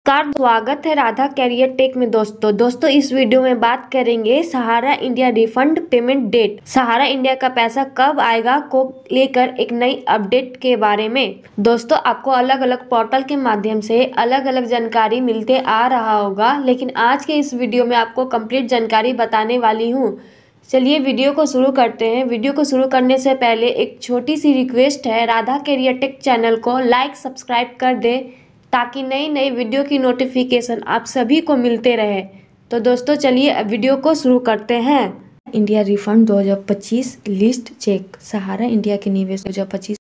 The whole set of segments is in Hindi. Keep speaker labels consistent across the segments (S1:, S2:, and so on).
S1: स्वागत है राधा कैरियर टेक में। दोस्तों इस वीडियो में बात करेंगे सहारा इंडिया रिफंड पेमेंट डेट। सहारा इंडिया का पैसा कब आएगा को लेकर एक नई अपडेट के बारे में। दोस्तों आपको अलग अलग पोर्टल के माध्यम से अलग अलग जानकारी मिलते आ रहा होगा, लेकिन आज के इस वीडियो में आपको कंप्लीट जानकारी बताने वाली हूँ। चलिए वीडियो को शुरू करते हैं। वीडियो को शुरू करने से पहले एक छोटी सी रिक्वेस्ट है, राधा कैरियर टेक चैनल को लाइक सब्सक्राइब कर दे ताकि नई नई वीडियो की नोटिफिकेशन आप सभी को मिलते रहे। तो दोस्तों चलिए वीडियो को शुरू करते हैं। India refund 2025 list check. Sahara India के निवेश 2025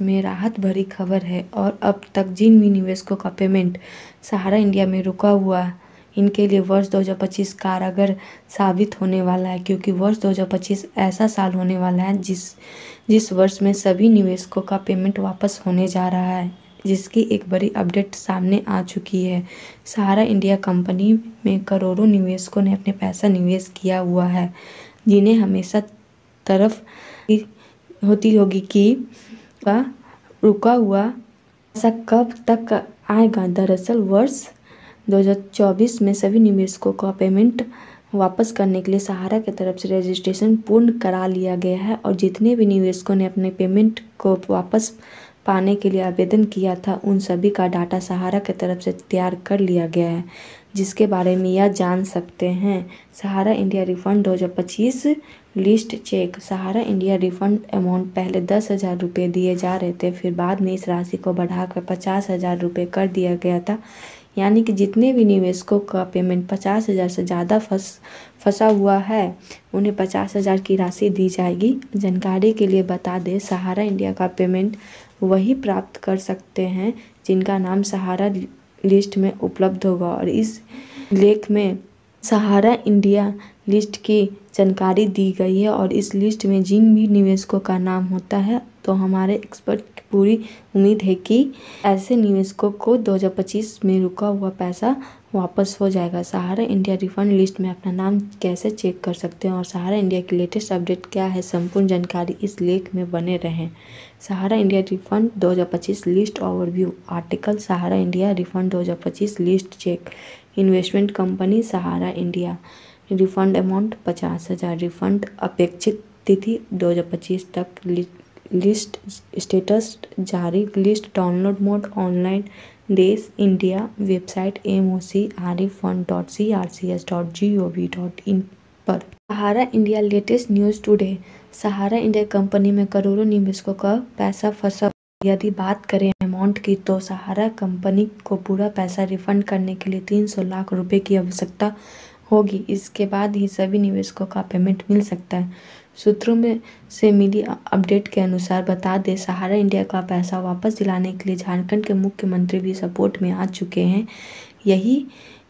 S1: में राहत भरी खबर है और अब तक जिन भी निवेशकों का पेमेंट सहारा इंडिया में रुका हुआ है, इनके लिए वर्ष 2025 कारगर साबित होने वाला है, क्योंकि वर्ष 2025 ऐसा साल होने वाला है जिस वर्ष में सभी निवेशकों का पेमेंट वापस होने जा रहा है, जिसकी एक बड़ी अपडेट सामने आ चुकी है। सहारा इंडिया कंपनी में करोड़ों निवेशकों ने अपने पैसा निवेश किया हुआ है, जिन्हें हमेशा तरफ होती होगी कि रुका हुआ पैसा कब तक आएगा। दरअसल वर्ष 2024 में सभी निवेशकों का पेमेंट वापस करने के लिए सहारा की तरफ से रजिस्ट्रेशन पूर्ण करा लिया गया है और जितने भी निवेशकों ने अपने पेमेंट को वापस पाने के लिए आवेदन किया था, उन सभी का डाटा सहारा की तरफ से तैयार कर लिया गया है, जिसके बारे में यह जान सकते हैं। सहारा India refund 2025 list check. Sahara India refund amount पहले 10,000 रुपये दिए जा रहे थे, फिर बाद में इस राशि को बढ़ाकर 50,000 रुपये कर दिया गया था। यानी कि जितने भी निवेशकों का पेमेंट 50,000 से ज़्यादा फंसा हुआ है, उन्हें 50,000 की राशि दी जाएगी। जानकारी के लिए बता दें, सहारा इंडिया का पेमेंट वही प्राप्त कर सकते हैं जिनका नाम सहारा लिस्ट में उपलब्ध होगा, और इस लेख में सहारा इंडिया लिस्ट की जानकारी दी गई है। और इस लिस्ट में जिन भी निवेशकों का नाम होता है, तो हमारे एक्सपर्ट की पूरी उम्मीद है कि ऐसे निवेशकों को 2025 में रुका हुआ पैसा वापस हो जाएगा। सहारा इंडिया रिफंड लिस्ट में अपना नाम कैसे चेक कर सकते हैं और सहारा इंडिया की लेटेस्ट अपडेट क्या है, संपूर्ण जानकारी इस लेख में बने रहें। Sahara India refund 2025 list overview article. Sahara India refund 2025 list check. Investment company Sahara India. Refund amount 50,000। Refund अपेक्षित तिथि 2025 तक। लिस्ट स्टेटस जारी। List download mode online. देश इंडिया वेबसाइट mocrefund.crcs.gov.in पर। Sahara India latest news today. Sahara India company में करोड़ों निवेशकों का पैसा फंसा। यदि बात करें अमाउंट की, तो सहारा कंपनी को पूरा पैसा रिफंड करने के लिए 300 लाख रुपए की आवश्यकता होगी। इसके बाद ही सभी निवेशकों का पेमेंट मिल सकता है। सूत्रों में से मिली अपडेट के अनुसार बता दें, सहारा इंडिया का पैसा वापस दिलाने के लिए झारखंड के मुख्यमंत्री भी सपोर्ट में आ चुके हैं। यही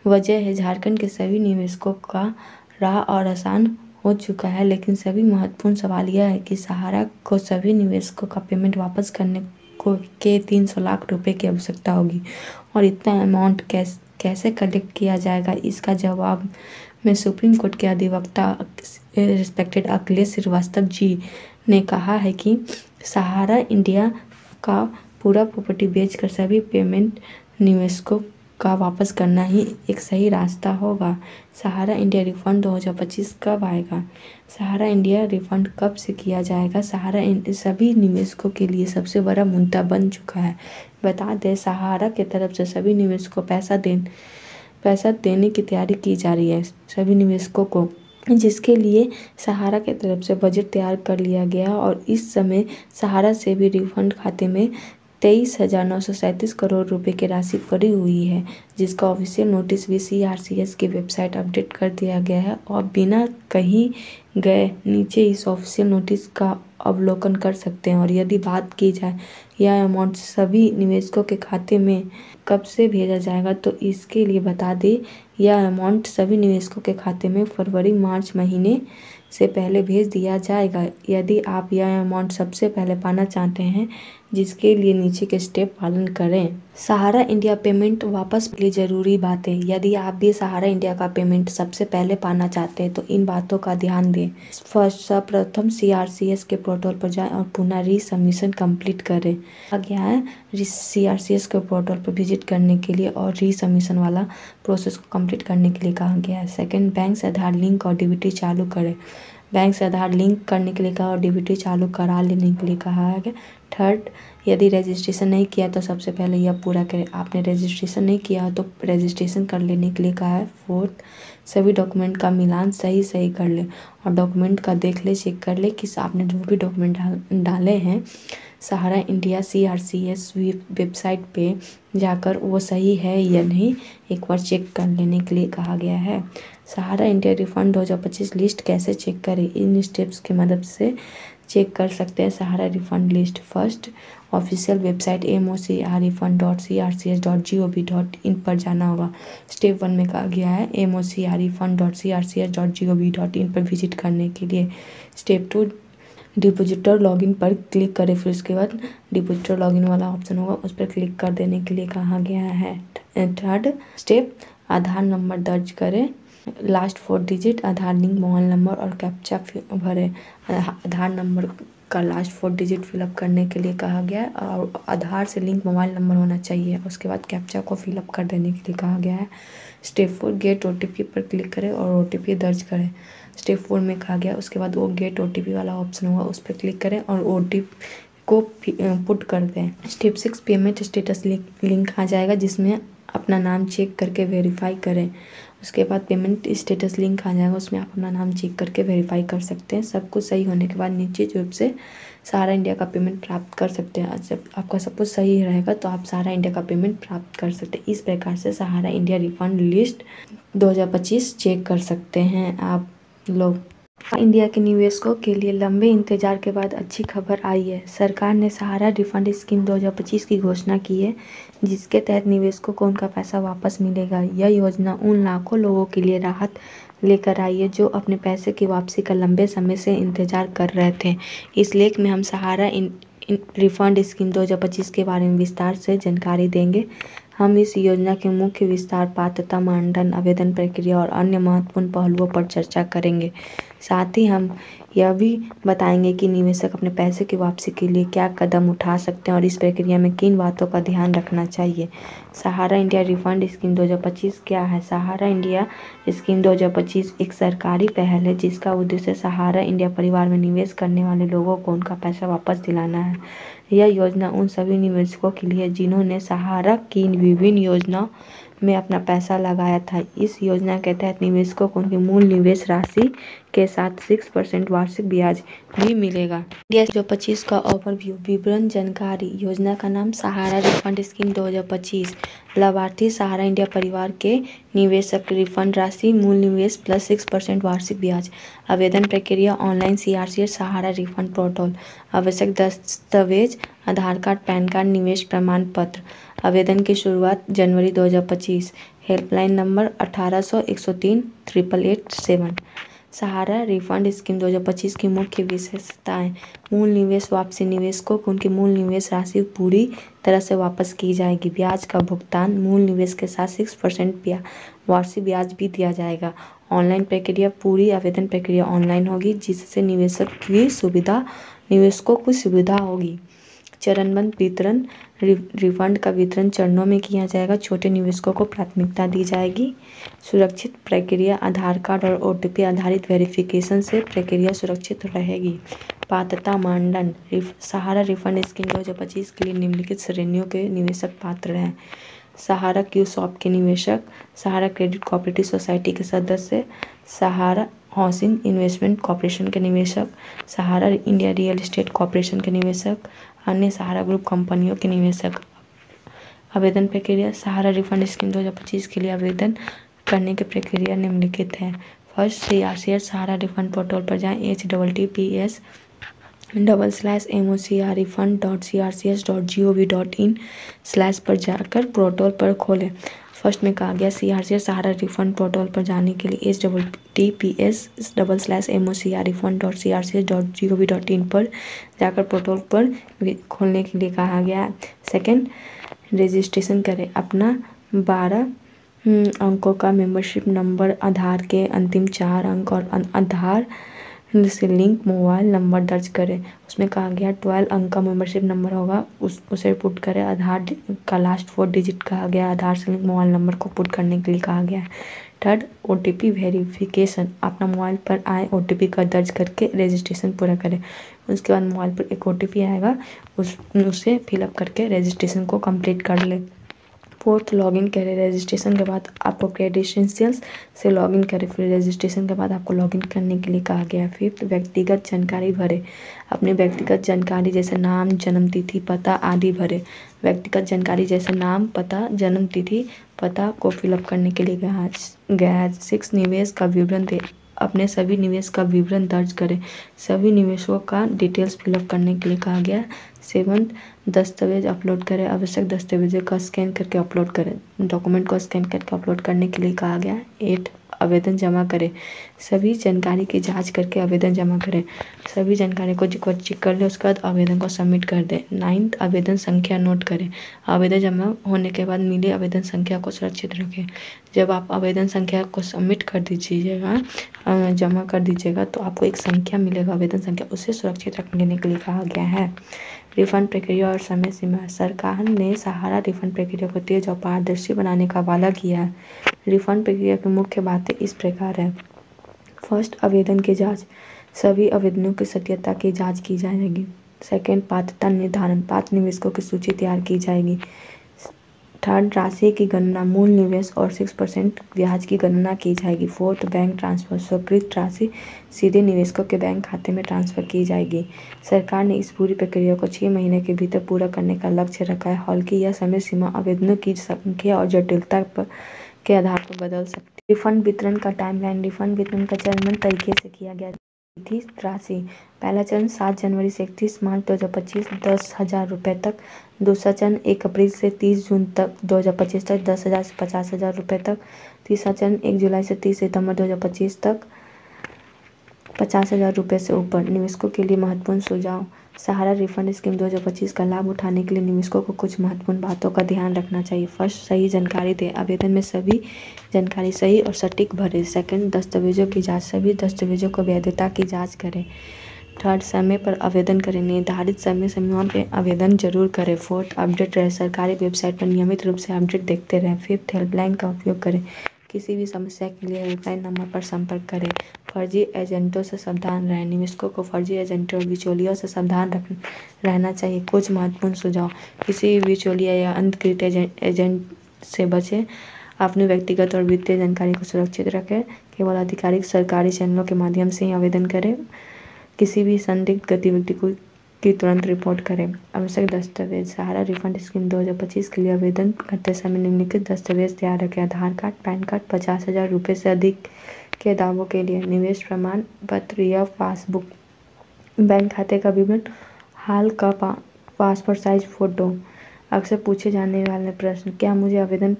S1: वजह है झारखंड के सभी निवेशकों का राह और आसान हो चुका है। लेकिन सभी महत्वपूर्ण सवाल यह है कि सहारा को सभी निवेशकों का पेमेंट वापस करने के 300 लाख रुपए की आवश्यकता होगी, और इतना अमाउंट कैसे कलेक्ट किया जाएगा, इसका जवाब में सुप्रीम कोर्ट के अधिवक्ता रिस्पेक्टेड अखिलेश श्रीवास्तव जी ने कहा है कि सहारा इंडिया का पूरा प्रॉपर्टी बेचकर सभी पेमेंट निवेशकों का वापस करना ही एक सही रास्ता होगा। सहारा इंडिया रिफंड 2025 कब आएगा? सहारा इंडिया रिफंड कब से किया जाएगा? सहारा सभी निवेशकों के लिए सबसे बड़ा मुद्दा बन चुका है। बता दें, सहारा की तरफ से सभी निवेशकों को पैसा देने की तैयारी की जा रही है सभी निवेशकों को, जिसके लिए सहारा की तरफ से बजट तैयार कर लिया गया, और इस समय सहारा से भी रिफंड खाते में 23,937 करोड़ रुपए की राशि पड़ी हुई है, जिसका ऑफिशियल नोटिस भी CRCS की वेबसाइट अपडेट कर दिया गया है। और बिना कहीं गए नीचे इस ऑफिशियल नोटिस का अवलोकन कर सकते हैं। और यदि बात की जाए यह अमाउंट सभी निवेशकों के खाते में कब से भेजा जाएगा, तो इसके लिए बता दें, यह अमाउंट सभी निवेशकों के खाते में फरवरी-मार्च महीने से पहले भेज दिया जाएगा। यदि आप यह अमाउंट सबसे पहले पाना चाहते हैं,
S2: जिसके लिए नीचे के स्टेप पालन करें। सहारा इंडिया पेमेंट वापस के लिए ज़रूरी बातें। यदि आप भी सहारा इंडिया का पेमेंट सबसे पहले पाना चाहते हैं तो इन बातों का ध्यान दें। सर्वप्रथम CRCS के पोर्टल पर जाएं और पुनः रीसबमिशन कंप्लीट करें। आगे है CRCS के पोर्टल पर विजिट करने के लिए और रीसबमिशन वाला प्रोसेस को कंप्लीट करने के लिए कहा गया है। सेकंड, बैंक से आधार लिंक और DBT चालू करें। बैंक से आधार लिंक करने के लिए कहा और DBT चालू करा लेने के लिए कहा है। थर्ड, यदि रजिस्ट्रेशन नहीं किया तो सबसे पहले यह पूरा करें। आपने रजिस्ट्रेशन नहीं किया तो रजिस्ट्रेशन कर लेने के लिए कहा है। फोर्थ, सभी डॉक्यूमेंट का मिलान सही कर ले और डॉक्यूमेंट का देख ले, चेक कर ले कि आपने जो भी डॉक्यूमेंट डाले हैं सहारा इंडिया CRCS वेबसाइट पे जाकर वो सही है या नहीं एक बार चेक कर लेने के लिए कहा गया है। सहारा इंडिया रिफंड 2025 लिस्ट कैसे चेक करें? इन स्टेप्स की मदद से चेक कर सकते हैं Sahara refund list. First, official website mocrefund.crcs.gov.in पर जाना होगा। स्टेप 1 में कहा गया है mocrefund.crcs.gov.in पर विजिट करने के लिए। स्टेप 2, डिपॉजिटर लॉगिन पर क्लिक करें। फिर उसके बाद डिपॉजिटर लॉगिन वाला ऑप्शन होगा, उस पर क्लिक कर देने के लिए कहा गया है। थर्ड स्टेप, आधार नंबर दर्ज करें, लास्ट 4 डिजिट आधार लिंक मोबाइल नंबर और कैप्चा भरें। आधार नंबर का लास्ट 4 डिजिट फिलअप करने के लिए कहा गया है और आधार से लिंक मोबाइल नंबर होना चाहिए। उसके बाद कैप्चा को फिलअप कर देने के लिए कहा गया है। स्टेप 4, गेट OTP पर क्लिक करें और OTP दर्ज करें। स्टेप 4 में कहा गया उसके बाद वो गेट OTP वाला ऑप्शन होगा, उस पर क्लिक करें और OTP को पुट कर दें। स्टेप 6, पेमेंट स्टेटस लिंक आ जाएगा जिसमें अपना नाम चेक करके वेरीफाई करें। उसके बाद पेमेंट स्टेटस लिंक आ जाएगा, उसमें आप अपना नाम चेक करके वेरीफाई कर सकते हैं। सब कुछ सही होने के बाद नीचे रूप से सहारा इंडिया का पेमेंट प्राप्त कर सकते हैं। जब आपका सब कुछ सही रहेगा तो आप सहारा इंडिया का पेमेंट प्राप्त कर सकते हैं। इस प्रकार से सहारा इंडिया रिफंड लिस्ट 2025 चेक कर सकते हैं आप लोग। इंडिया के निवेशकों के लिए लंबे इंतजार के बाद अच्छी खबर आई है। सरकार ने सहारा रिफंड स्कीम 2025 की घोषणा की है, जिसके तहत निवेशकों को उनका पैसा वापस मिलेगा। यह योजना उन लाखों लोगों के लिए राहत लेकर आई है जो अपने पैसे की वापसी का लंबे समय से इंतजार कर रहे थे। इस लेख में हम सहारा रिफंड स्कीम 2025 के बारे में विस्तार से जानकारी देंगे। हम इस योजना के मुख्य विस्तार, पात्रता मानदंड, आवेदन प्रक्रिया और अन्य महत्वपूर्ण पहलुओं पर चर्चा करेंगे। साथ ही हम यह भी बताएंगे कि निवेशक अपने पैसे की वापसी के लिए क्या कदम उठा सकते हैं और इस प्रक्रिया में किन बातों का ध्यान रखना चाहिए। सहारा इंडिया रिफंड स्कीम 2025 क्या है? सहारा इंडिया स्कीम 2025 एक सरकारी पहल है जिसका उद्देश्य सहारा इंडिया परिवार में निवेश करने वाले लोगों को उनका पैसा वापस दिलाना है। यह योजना उन सभी निवेशकों के लिए जिन्होंने सहारा की विभिन्न योजनाओं में अपना पैसा लगाया था। इस योजना के तहत निवेशकों को उनकी मूल निवेश राशि के साथ 6% वार्षिक ब्याज भी मिलेगा। इंडिया 2025 का ओवरव्यू, विवरण जानकारी। योजना का नाम सहारा रिफंड स्कीम 2025। लाभार्थी सहारा इंडिया परिवार के निवेशक, रिफंड राशि मूल निवेश प्लस 6% वार्षिक ब्याज। आवेदन प्रक्रिया ऑनलाइन CRCS सहारा रिफंड पोर्टल। आवश्यक दस्तावेज आधार कार्ड, पैन कार्ड, निवेश प्रमाण पत्र। आवेदन की शुरुआत जनवरी 2025। Helpline number 1800 103 8887। सहारा रिफंड स्कीम 2025 की मुख्य विशेषताएं। मूल निवेश वापसी, निवेशकों को उनकी मूल निवेश राशि पूरी तरह से वापस की जाएगी। ब्याज का भुगतान, मूल निवेश के साथ 6% वार्षिक ब्याज भी दिया जाएगा। ऑनलाइन प्रक्रिया, पूरी आवेदन प्रक्रिया ऑनलाइन होगी जिससे निवेशकों को सुविधा होगी। चरणबद्ध वितरण, रिफंड का वितरण चरणों में किया जाएगा। छोटे निवेशकों को प्राथमिकता दी जाएगी। सुरक्षित प्रक्रिया, आधार कार्ड और OTP आधारित वेरिफिकेशन से प्रक्रिया सुरक्षित रहेगी। पात्रता मानदंड, सहारा रिफंड स्कीम 2025 के लिए निम्नलिखित श्रेणियों के निवेशक पात्र हैं। सहारा क्यूसॉप के निवेशक, सहारा क्रेडिट कोऑपरेटिव सोसाइटी के सदस्य, सहारा हाउसिंग इन्वेस्टमेंट कॉर्पोरेशन के निवेशक, सहारा इंडिया रियल एस्टेट कॉर्पोरेशन के निवेशक, अन्य सहारा ग्रुप कंपनियों के निवेशक। आवेदन प्रक्रिया, सहारा रिफंड स्कीम 2025 के लिए आवेदन करने की प्रक्रिया निम्नलिखित है। फर्स्ट, CRCS सहारा रिफंड पोर्टल पर जाएं। https://mocrefund.crcs.gov.in/ पर जाकर पोर्टल पर खोलें। फर्स्ट में कहा गया CRCR सहारा रिफंड पोर्टल पर जाने के लिए https://mocrrefund.crcs.gov.in पर जाकर पोर्टल पर खोलने के लिए कहा गया है। सेकेंड, रजिस्ट्रेशन करें। अपना 12 अंकों का मेंबरशिप नंबर, आधार के अंतिम 4 अंक और आधार से लिंक मोबाइल नंबर दर्ज करें। उसमें कहा गया 12 अंक का मेंबरशिप नंबर होगा, उसे पुट करें। आधार का लास्ट 4 डिजिट कहा गया, आधार से लिंक मोबाइल नंबर को पुट करने के लिए कहा गया है। Third, OTP verification. अपना मोबाइल पर आए OTP का दर्ज करके रजिस्ट्रेशन पूरा करें। उसके बाद मोबाइल पर एक OTP आएगा, उसे फिलअप करके रजिस्ट्रेशन को कंप्लीट कर ले। फोर्थ, लॉगिन करें। रजिस्ट्रेशन के बाद आपको क्रेडेंशियल्स से लॉगिन करें। फिर रजिस्ट्रेशन के बाद आपको लॉगिन करने के लिए कहा गया है। फिफ्थ, व्यक्तिगत जानकारी भरें। अपनी व्यक्तिगत जानकारी जैसे नाम, जन्मतिथि, पता आदि भरें। व्यक्तिगत जानकारी जैसे नाम, पता, जन्मतिथि, पता को फिलअप करने के लिए गया है। 6, निवेश का विवरण दें। अपने सभी निवेश का विवरण दर्ज करें। सभी निवेशों का डिटेल्स फिलअप करने के लिए कहा गया। 7, दस्तावेज अपलोड करें। आवश्यक दस्तावेजों का स्कैन करके अपलोड करें। डॉक्यूमेंट को स्कैन करके अपलोड करने के लिए कहा गया। 8, आवेदन जमा करें। सभी जानकारी की जांच करके आवेदन जमा करें। सभी जानकारी को चेक कर ले, उसके बाद आवेदन को सबमिट कर दें। 9, आवेदन संख्या नोट करें। आवेदन जमा होने के बाद मिली आवेदन संख्या को सुरक्षित रखें। जब आप आवेदन संख्या को सबमिट कर दीजिएगा, जमा कर दीजिएगा, तो आपको एक संख्या मिलेगा, आवेदन संख्या, उसे सुरक्षित रखने के लिए कहा गया है। रिफंड प्रक्रिया और समय सीमा। सरकार ने सहारा रिफंड प्रक्रिया को तेज और पारदर्शी बनाने का वादा किया है। रिफंड प्रक्रिया की मुख्य बातें इस प्रकार है। फर्स्ट, आवेदन की जांच। सभी आवेदनों की सत्यता की जांच की जाएगी। सेकेंड, पात्रता निर्धारण। पात्र निवेशकों की सूची तैयार की जाएगी। थर्ड, राशि की गणना। मूल निवेश और 6% ब्याज की गणना की जाएगी। Fourth, bank transfer. स्वीकृत राशि सीधे निवेशकों के बैंक खाते में ट्रांसफर की जाएगी। सरकार ने इस पूरी प्रक्रिया को 6 महीने के भीतर पूरा करने का लक्ष्य रखा है। हालांकि यह समय सीमा आवेदनों की संख्या और जटिलता के आधार पर बदल सकती है। रिफंड वितरण का टाइमलाइन। रिफंड वितरण का चरणबद्ध तरीके से किया गया। तिथि, राशि। पहला चरण 7 जनवरी से 31 मार्च 2025 10,000 रुपये तक। दूसरा चरण 1 अप्रैल से 30 जून तक 2025 तक 10,000 से 50,000 रुपये तक। तीसरा चरण 1 जुलाई से 30 सितंबर 2025 तक 50,000 रुपये से ऊपर। निवेशकों के लिए महत्वपूर्ण सुझाव। सहारा रिफंड स्कीम 2025 का लाभ उठाने के लिए निवेशकों को कुछ महत्वपूर्ण बातों का ध्यान रखना चाहिए। फर्स्ट, सही जानकारी दें। आवेदन में सभी जानकारी सही और सटीक भरें। सेकंड, दस्तावेजों की जांच। सभी दस्तावेजों को वैधता की जांच करें। थर्ड, समय पर आवेदन करें। निर्धारित समय सीमा पर आवेदन जरूर करें। फोर्थ, अपडेट रहे। सरकारी वेबसाइट पर नियमित रूप से अपडेट देखते रहें। फिफ्थ, हेल्पलाइन का उपयोग करें। किसी भी समस्या के लिए हेल्पलाइन नंबर पर संपर्क करें। फर्जी एजेंटों से सावधान रहें। निवेशकों को फर्जी एजेंटों और बिचौलियों से सावधान रहना चाहिए। कुछ महत्वपूर्ण सुझाव। किसी भी बिचौलिया या अधिकृत एजेंट से बचें। अपनी व्यक्तिगत और वित्तीय जानकारी को सुरक्षित रखें। केवल आधिकारिक सरकारी चैनलों के माध्यम से ही आवेदन करें। किसी भी संदिग्ध गतिविधि की तुरंत रिपोर्ट करें। आवश्यक दस्तावेज। सहारा रिफंड स्कीम 2025 के लिए आवेदन करते समय निम्नलिखित दस्तावेज तैयार रखें। आधार कार्ड, पैन कार्ड। 50,000 रुपये से अधिक के दावों के लिए निवेश प्रमाण पत्र या पासबुक। बैंक खाते का विवरण। हाल का पासपोर्ट साइज फ़ोटो। अक्सर पूछे जाने वाले प्रश्न। क्या मुझे आवेदन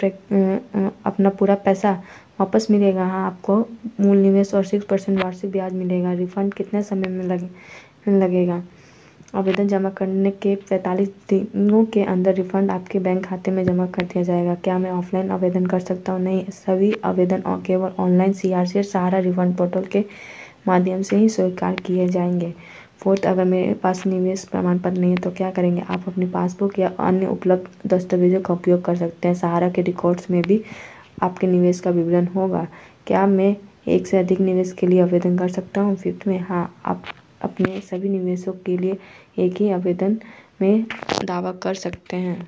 S2: अपना पूरा पैसा वापस मिलेगा? हाँ, आपको मूल निवेश और 6% वार्षिक ब्याज मिलेगा। रिफंड कितने समय में लगेगा? आवेदन जमा करने के 45 दिनों के अंदर रिफंड आपके बैंक खाते में जमा कर दिया जाएगा। क्या मैं ऑफलाइन आवेदन कर सकता हूँ? नहीं, सभी आवेदन केवल ऑनलाइन CRCR सहारा रिफंड पोर्टल के माध्यम से ही स्वीकार किए जाएंगे। फोर्थ, अगर मेरे पास निवेश प्रमाण पत्र नहीं है तो क्या करेंगे? आप अपनी पासबुक या अन्य उपलब्ध दस्तावेजों का उपयोग कर सकते हैं। सहारा के रिकॉर्ड्स में भी आपके निवेश का विवरण होगा। क्या मैं एक से अधिक निवेश के लिए आवेदन कर सकता हूँ? फिफ्थ में, हाँ, आप अपने सभी निवेशों के लिए एक ही आवेदन में दावा कर सकते हैं।